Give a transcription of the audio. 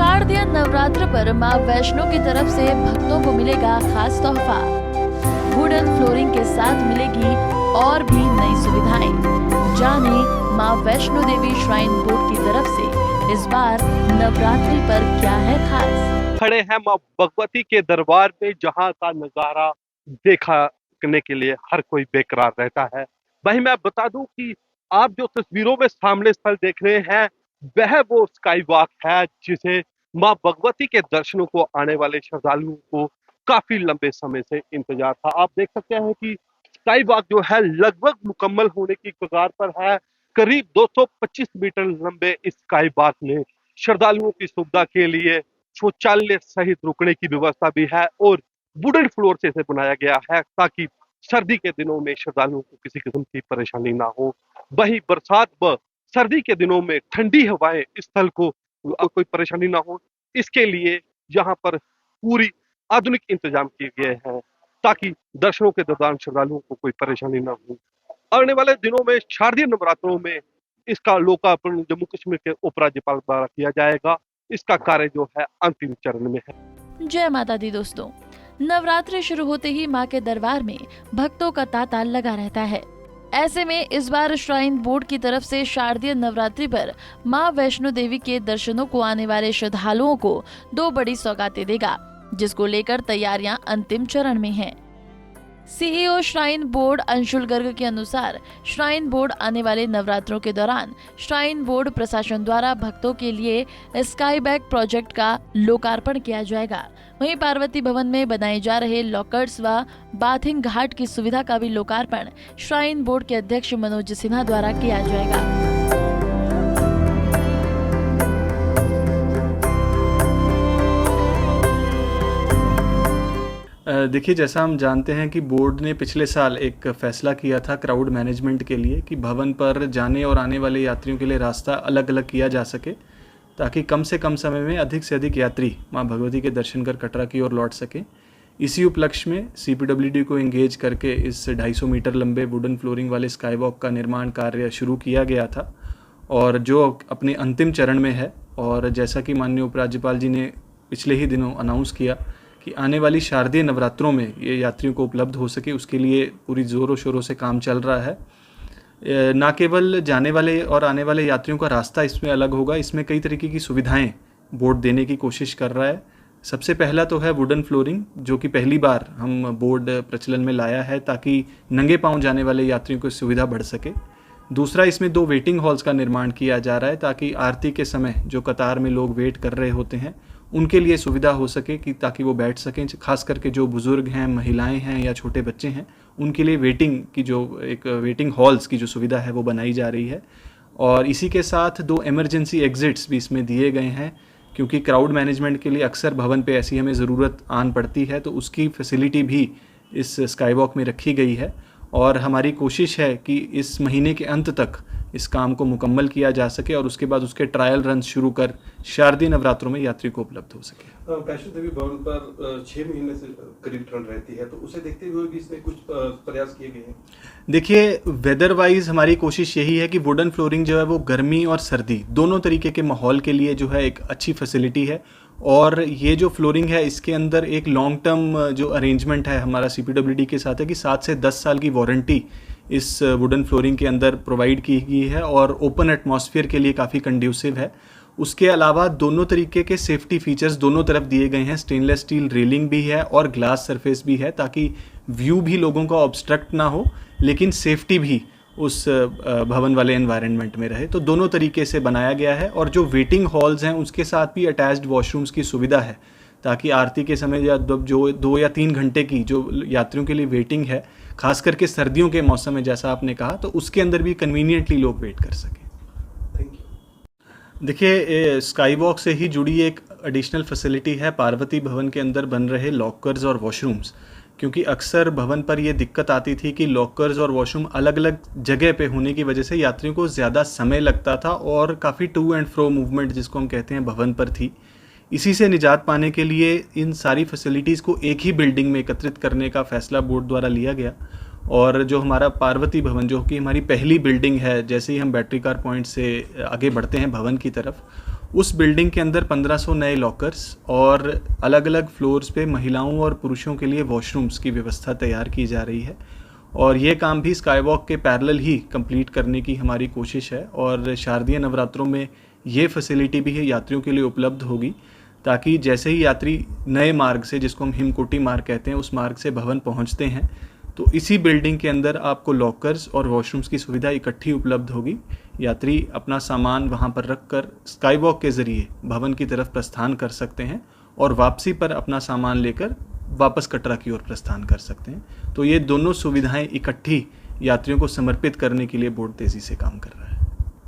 शारदीय नवरात्र पर मां वैष्णो की तरफ से भक्तों को मिलेगा खास तोहफा। वुडन फ्लोरिंग के साथ मिलेगी और भी नई सुविधाएं। जाने मां वैष्णो देवी श्राइन बोर्ड की तरफ से इस बार नवरात्रि पर क्या है खास। खड़े हैं मां भगवती के दरबार में, जहां का नजारा देखा करने के लिए हर कोई बेकरार रहता है। वहीं मैं बता दूं कि आप जो तस्वीरों में सामने स्थल देख रहे हैं, वह वो स्काई वॉक है जिसे मां भगवती के दर्शनों को आने वाले श्रद्धालुओं को काफी लंबे समय से इंतजार था। आप देख सकते हैं कि स्काई वॉक जो है लगभग मुकम्मल होने की कगार पर है। करीब 225 मीटर लंबे इस स्काई वॉक में श्रद्धालुओं की सुविधा के लिए शौचालय सहित रुकने की व्यवस्था भी है और वुडन फ्लोर से इसे बनाया गया है ताकि सर्दी के दिनों में श्रद्धालुओं को किसी किस्म की परेशानी ना हो। वहीं बरसात व सर्दी के दिनों में ठंडी हवाएं इस स्थल को कोई परेशानी ना हो, इसके लिए यहाँ पर पूरी आधुनिक इंतजाम किए गए हैं ताकि दर्शनों के दौरान श्रद्धालुओं को कोई परेशानी ना हो। आने वाले दिनों में शारदीय नवरात्रों में इसका लोकार्पण जम्मू कश्मीर के उपराज्यपाल द्वारा किया जाएगा। इसका कार्य जो है अंतिम चरण में है। जय माता दी दोस्तों, नवरात्रि शुरू होते ही मां के दरबार में भक्तों का तांता लगा रहता है। ऐसे में इस बार श्राइन बोर्ड की तरफ से शारदीय नवरात्रि पर मां वैष्णो देवी के दर्शनों को आने वाले श्रद्धालुओं को 2 बड़ी सौगातें देगा, जिसको लेकर तैयारियां अंतिम चरण में हैं। CEO shrine board Anshul Garg के अनुसार श्राइन बोर्ड आने वाले नवरात्रों के दौरान श्राइन बोर्ड प्रशासन द्वारा भक्तों के लिए स्काई बैग प्रोजेक्ट का लोकार्पण किया जाएगा। वहीं पार्वती भवन में बनाए जा रहे लॉकर्स व बाथिंग घाट की सुविधा का भी लोकार्पण श्राइन बोर्ड के अध्यक्ष मनोज सिन्हा द्वारा किया जाएगा। देखिए, जैसा हम जानते हैं कि बोर्ड ने पिछले साल एक फैसला किया था क्राउड मैनेजमेंट के लिए कि भवन पर जाने और आने वाले यात्रियों के लिए रास्ता अलग अलग किया जा सके ताकि कम से कम समय में अधिक से अधिक यात्री मां भगवती के दर्शन कर कटरा की ओर लौट सकें। इसी उपलक्ष्य में CPWD को एंगेज करके इस 250 मीटर लंबे वुडन फ्लोरिंग वाले स्काई वॉक का निर्माण कार्य शुरू किया गया था और जो अपने अंतिम चरण में है। और जैसा कि माननीय उपराज्यपाल जी ने पिछले ही दिनों अनाउंस किया कि आने वाली शारदीय नवरात्रों में ये यात्रियों को उपलब्ध हो सके, उसके लिए पूरी ज़ोरों शोरों से काम चल रहा है। ना केवल जाने वाले और आने वाले यात्रियों का रास्ता इसमें अलग होगा, इसमें कई तरीके की सुविधाएं बोर्ड देने की कोशिश कर रहा है। सबसे पहला तो है वुडन फ्लोरिंग, जो कि पहली बार हम बोर्ड प्रचलन में लाया है ताकि नंगे पांव जाने वाले यात्रियों को सुविधा बढ़ सके। दूसरा, इसमें 2 वेटिंग हॉल्स का निर्माण किया जा रहा है ताकि आरती के समय जो कतार में लोग वेट कर रहे होते हैं उनके लिए सुविधा हो सके कि ताकि वो बैठ सकें। खास करके जो बुजुर्ग हैं, महिलाएं हैं या छोटे बच्चे हैं, उनके लिए वेटिंग की जो एक वेटिंग हॉल्स की जो सुविधा है वो बनाई जा रही है। और इसी के साथ 2 इमरजेंसी एग्जिट्स भी इसमें दिए गए हैं, क्योंकि क्राउड मैनेजमेंट के लिए अक्सर भवन पे ऐसी हमें ज़रूरत आन पड़ती है, तो उसकी फैसिलिटी भी इस स्काई वॉक में रखी गई है। और हमारी कोशिश है कि इस महीने के अंत तक इस काम को मुकम्मल किया जा सके और उसके बाद उसके ट्रायल रन शुरू कर शारदीय नवरात्रों में यात्री को उपलब्ध हो सके। वैष्णो देवी भवन पर 6 महीने से करीब ठंड रहती है, तो उसे देखते हुए भी इसमें कुछ प्रयास किए गए हैं। देखिए, वेदर वाइज हमारी कोशिश यही है कि वुडन फ्लोरिंग जो है वो गर्मी और सर्दी दोनों तरीके के माहौल के लिए जो है एक अच्छी फैसिलिटी है। और ये जो फ्लोरिंग है इसके अंदर एक लॉन्ग टर्म जो अरेंजमेंट है हमारा CPWD के साथ है कि 7 से 10 साल की वारंटी इस वुडन फ्लोरिंग के अंदर प्रोवाइड की गई है और ओपन एटमॉस्फेयर के लिए काफ़ी कंड्यूसिव है। उसके अलावा दोनों तरीके के सेफ्टी फीचर्स दोनों तरफ दिए गए हैं। स्टेनलेस स्टील रेलिंग भी है और ग्लास सरफेस भी है ताकि व्यू भी लोगों का ऑब्स्ट्रक्ट ना हो, लेकिन सेफ्टी भी उस भवन वाले एनवायरनमेंट में रहे। तो दोनों तरीके से बनाया गया है। और जो वेटिंग हॉल्स हैं उसके साथ भी अटैच्ड वॉशरूम्स की सुविधा है ताकि आरती के समय या जो 2 या 3 घंटे की जो यात्रियों के लिए वेटिंग है, खास करके सर्दियों के मौसम में जैसा आपने कहा, तो उसके अंदर भी कन्वीनियंटली लोग वेट कर सकें। Thank you. देखिए, स्काई वॉक से ही जुड़ी एक एडिशनल फैसिलिटी है पार्वती भवन के अंदर बन रहे लॉकर्स और वॉशरूम्स, क्योंकि अक्सर भवन पर ये दिक्कत आती थी कि लॉकर्स और वॉशरूम अलग अलग जगह पे होने की वजह से यात्रियों को ज़्यादा समय लगता था और काफ़ी टू एंड फ्रो मूवमेंट जिसको हम कहते हैं भवन पर थी। इसी से निजात पाने के लिए इन सारी फैसिलिटीज़ को एक ही बिल्डिंग में एकत्रित करने का फैसला बोर्ड द्वारा लिया गया। और जो हमारा पार्वती भवन, जो कि हमारी पहली बिल्डिंग है जैसे ही हम बैटरी कार पॉइंट से आगे बढ़ते हैं भवन की तरफ, उस बिल्डिंग के अंदर 1500 नए लॉकर्स और अलग अलग फ्लोर्स पे महिलाओं और पुरुषों के लिए वॉशरूम्स की व्यवस्था तैयार की जा रही है और ये काम भी स्काईवॉक के पैरेलल ही कंप्लीट करने की हमारी कोशिश है और शारदीय नवरात्रों में ये फैसिलिटी भी है यात्रियों के लिए उपलब्ध होगी ताकि जैसे ही यात्री नए मार्ग से, जिसको हम हिमकोटी मार्ग कहते हैं, उस मार्ग से भवन पहुंचते हैं तो इसी बिल्डिंग के अंदर आपको लॉकर्स और वॉशरूम्स की सुविधा इकट्ठी उपलब्ध होगी। यात्री अपना सामान वहां पर रखकर स्काईवॉक के ज़रिए भवन की तरफ प्रस्थान कर सकते हैं और वापसी पर अपना सामान लेकर वापस कटरा की ओर प्रस्थान कर सकते हैं। तो ये दोनों सुविधाएं इकट्ठी यात्रियों को समर्पित करने के लिए बोर्ड तेज़ी से काम कर रहा है।